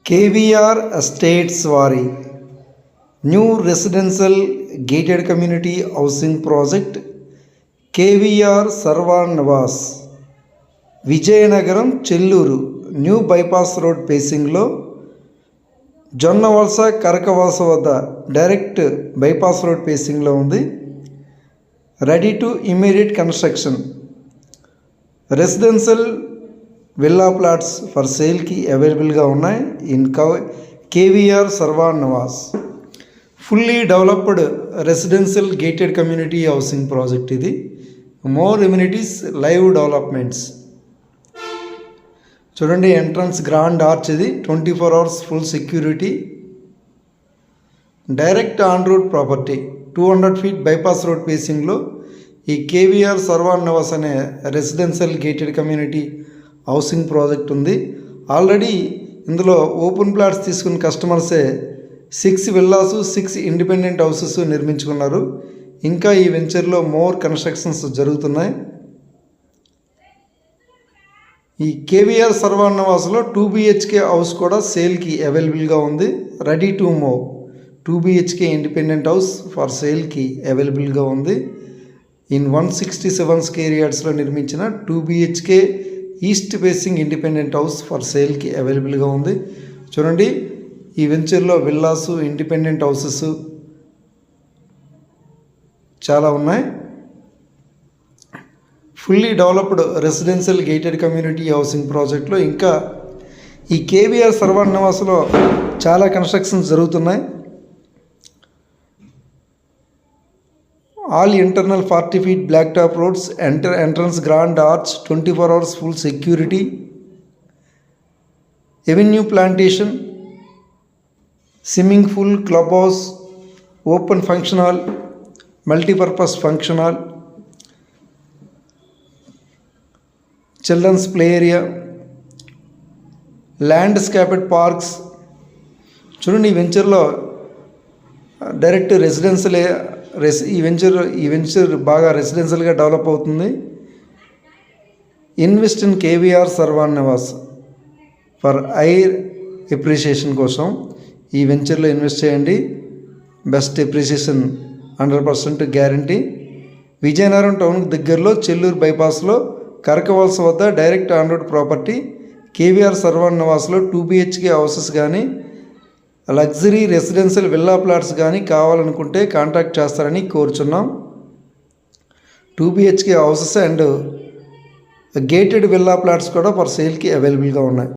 KVR Estates వారి new residential gated community housing project KVR Sarvan Nivas Vizianagaram Chelluru new bypass road పేసింగ్లో జొన్నవలస కరకవలస వద్ద direct bypass road పేసింగ్లో ఉంది. Ready to immediate construction residential villa plots for సేల్కి అవైలబుల్గా ఉన్నాయి in KVR Sarvan Nivas. Fully developed residential gated community housing project ఇది. More amenities, live developments. చూడండి, entrance grand arch ఇది, 24 hours full security, direct on road property, 200 feet bypass road పేసింగ్లో ఈ KVR Sarvan Nivas అనే residential gated community housing project ఉంది. Already ఇందులో open plots తీసుకున్న కస్టమర్సే 6 villas, 6 independent houses నిర్మించుకున్నారు. ఇంకా ఈ వెంచర్లో మోర్ కన్స్ట్రక్షన్స్ జరుగుతున్నాయి. ఈ కేవీఆర్ సర్వాన్ నివాస్లో 2 BHK హౌస్ కూడా సేల్కి అవైలబుల్గా ఉంది. Ready to move 2 BHK independent house for సేల్కి అవైలబుల్గా ఉంది. ఇన్ 167 square yardsలో నిర్మించిన 2 BHK east facing independent house for సేల్కి అవైలబుల్గా ఉంది. చూడండి, ఈ వెంచర్లో విల్లాసు, ఇండిపెండెంట్ హౌసెస్ చాలా ఉన్నాయి. Fully developed residential gated community housing ప్రాజెక్ట్లో ఇంకా ఈ కేవీఆర్ సర్వాన్ నివాస్లో చాలా కన్స్ట్రక్షన్స్ జరుగుతున్నాయి. All internal 40 feet black top roads, entrance grand arch, 24 hours full security, avenue plantation, swimming pool, club house, open function hall, multipurpose function hall, children's play area, landscaped parks. చూడండి, ఈ వెంచర్లో direct residential ఈ venture బాగా రెసిడెన్షియల్గా develop అవుతుంది. Invest in KVR Sarvan Nivas for higher appreciation కోసం ఈ వెంచర్లో ఇన్వెస్ట్ చేయండి. Best appreciation 100% guarantee. విజయనగరం టౌన్కి దగ్గరలో చెల్లూరు బైపాస్లో కరకవలస వద్ద direct on road property. KVR Sarvan నివాస్లో 2 BHK హౌసెస్ కానీ లగ్జరీ రెసిడెన్షియల్ విల్లా ప్లాట్స్ కానీ కావాలనుకుంటే కాంటాక్ట్ చేస్తారని కోరుచున్నాం. 2 BHK houses and gated villa plots కూడా ఫర్ సేల్కి అవైలబుల్గా ఉన్నాయి.